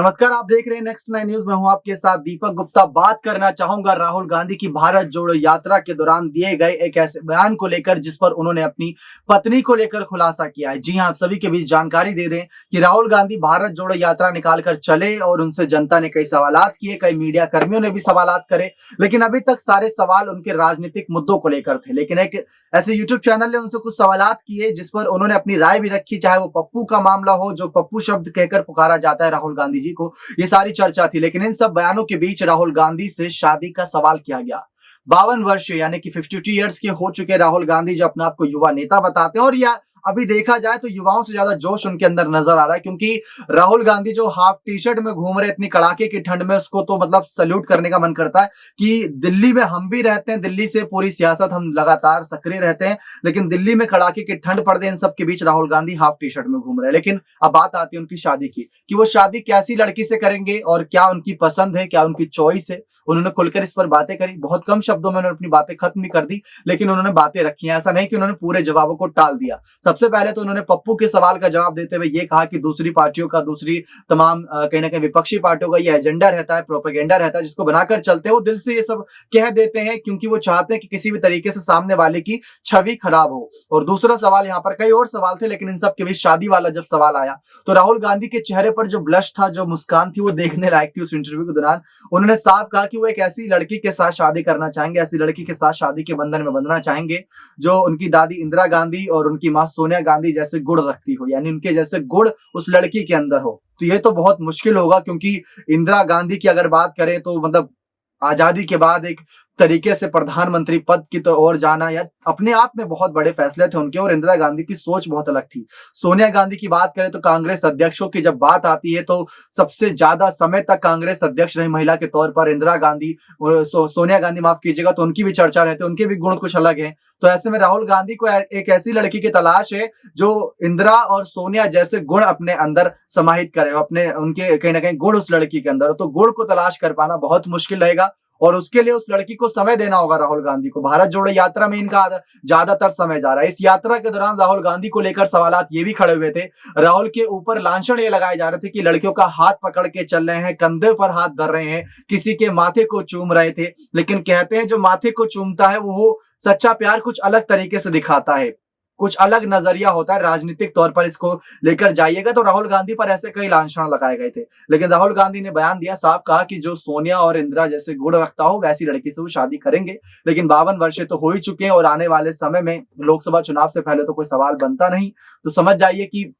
नमस्कार, आप देख रहे हैं नेक्स्ट 9 न्यूज में हूं आपके साथ दीपक गुप्ता। बात करना चाहूंगा राहुल गांधी की भारत जोड़ो यात्रा के दौरान दिए गए एक ऐसे बयान को लेकर जिस पर उन्होंने अपनी पत्नी को लेकर खुलासा किया है। जी हां, आप सभी के बीच जानकारी दे दें कि राहुल गांधी भारत जोड़ो यात्रा निकालकर चले और उनसे जनता ने कई सवालात किए, कई मीडिया कर्मियों ने भी सवालात करे, लेकिन अभी तक सारे सवाल उनके राजनीतिक मुद्दों को लेकर थे। लेकिन एक ऐसे यूट्यूब चैनल ने उनसे कुछ सवालात किए जिस पर उन्होंने अपनी राय भी रखी, चाहे वो पप्पू का मामला हो, जो पप्पू शब्द कहकर पुकारा जाता है राहुल गांधी जी को, ये सारी चर्चा थी। लेकिन इन सब बयानों के बीच राहुल गांधी से शादी का सवाल किया गया। 52 वर्ष यानी कि 52 ईयर्स के हो चुके राहुल गांधी जो अपने आप को युवा नेता बताते हैं, और या अभी देखा जाए तो युवाओं से ज्यादा जोश उनके अंदर नजर आ रहा है, क्योंकि राहुल गांधी जो हाफ टी शर्ट में घूम रहे इतनी कड़ाके की ठंड में, उसको तो मतलब सल्यूट करने का मन करता है कि दिल्ली में हम भी रहते हैं, दिल्ली से पूरी सियासत हम लगातार सक्रिय रहते हैं, लेकिन दिल्ली में कड़ाके की ठंड पड़ रही है, इन सब के बीच Rahul Gandhi half T shirt में घूम रहे हैं। लेकिन अब बात आती है उनकी शादी की कि वो शादी कैसी लड़की से करेंगे और क्या उनकी पसंद है, क्या उनकी चॉइस है। उन्होंने खुलकर इस पर बातें करी, बहुत कम शब्दों में उन्होंने अपनी बातें खत्म भी कर दी, लेकिन उन्होंने बातें रखी हैं। ऐसा नहीं कि उन्होंने पूरे जवाबों को टाल दिया। सबसे पहले तो उन्होंने पप्पू के सवाल का जवाब देते हुए ये कहा कि दूसरी पार्टियों का, दूसरी तमाम कहीं ना कहीं विपक्षी पार्टियों का ये एजेंडा रहता है, प्रोपेगेंडा रहता है, जिसको बनाकर चलते हैं। वो दिल से ये सब कह देते हैं क्योंकि वो चाहते हैं कि किसी भी तरीके से सामने वाले की छवि खराब हो। और दूसरा सवाल, यहाँ पर कई और सवाल थे लेकिन इन सब के बीच शादी वाला जब सवाल आया तो राहुल गांधी के चेहरे पर जो ब्लश था, जो मुस्कान थी, वो देखने लायक थी। उस इंटरव्यू के दौरान उन्होंने साफ कहा कि वो एक ऐसी लड़की के साथ शादी करना चाहेंगे, ऐसी लड़की के साथ शादी के बंधन में बंधना चाहेंगे जो उनकी दादी इंदिरा गांधी और उनकी मां सोनिया गांधी जैसे गुण रखती हो, यानी उनके जैसे गुण उस लड़की के अंदर हो। तो ये तो बहुत मुश्किल होगा, क्योंकि इंदिरा गांधी की अगर बात करें तो मतलब आजादी के बाद एक तरीके से प्रधानमंत्री पद की तो ओर जाना या अपने आप में बहुत बड़े फैसले थे उनके, और इंदिरा गांधी की सोच बहुत अलग थी। सोनिया गांधी की बात करें तो कांग्रेस अध्यक्षों की जब बात आती है तो सबसे ज्यादा समय तक कांग्रेस अध्यक्ष रही महिला के तौर पर इंदिरा गांधी, सोनिया गांधी माफ कीजिएगा, तो उनकी भी चर्चा रहती है, उनके भी गुण कुछ अलग है। तो ऐसे में राहुल गांधी को एक ऐसी लड़की की तलाश है जो इंदिरा और सोनिया जैसे गुण अपने अंदर समाहित करे, अपने उनके कहीं ना कहीं गुण उस लड़की के अंदर। तो गुण को तलाश कर पाना बहुत मुश्किल रहेगा और उसके लिए उस लड़की को समय देना होगा राहुल गांधी को। भारत जोड़ो यात्रा में इनका ज्यादातर समय जा रहा है। इस यात्रा के दौरान राहुल गांधी को लेकर सवालात ये भी खड़े हुए थे, राहुल के ऊपर लांछन ये लगाए जा रहे थे कि लड़कियों का हाथ पकड़ के चल रहे हैं, कंधे पर हाथ धर रहे हैं, किसी के माथे को चूम रहे थे। लेकिन कहते हैं जो माथे को चूमता है वो सच्चा प्यार कुछ अलग तरीके से दिखाता है, कुछ अलग नजरिया होता है। राजनीतिक तौर पर इसको लेकर जाइएगा तो राहुल गांधी पर ऐसे कई लांछन लगाए गए थे, लेकिन राहुल गांधी ने बयान दिया, साफ कहा कि जो सोनिया और इंदिरा जैसे गुण रखता हो वैसी लड़की से वो शादी करेंगे। लेकिन 52 वर्ष तो हो ही चुके हैं और आने वाले समय में लोकसभा चुनाव से पहले तो कोई सवाल बनता नहीं। तो समझ जाइए कि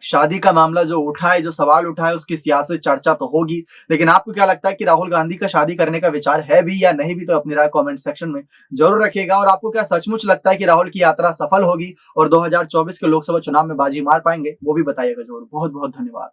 शादी का मामला जो उठा है, जो सवाल उठा है, उसकी सियासी चर्चा तो होगी। लेकिन आपको क्या लगता है कि राहुल गांधी का शादी करने का विचार है भी या नहीं भी? तो अपनी राय कमेंट सेक्शन में जरूर रखिएगा। और आपको क्या सचमुच लगता है कि राहुल की यात्रा सफल होगी और 2024 के लोकसभा चुनाव में बाजी मार पाएंगे? वो भी बताइएगा जरूर। बहुत बहुत धन्यवाद।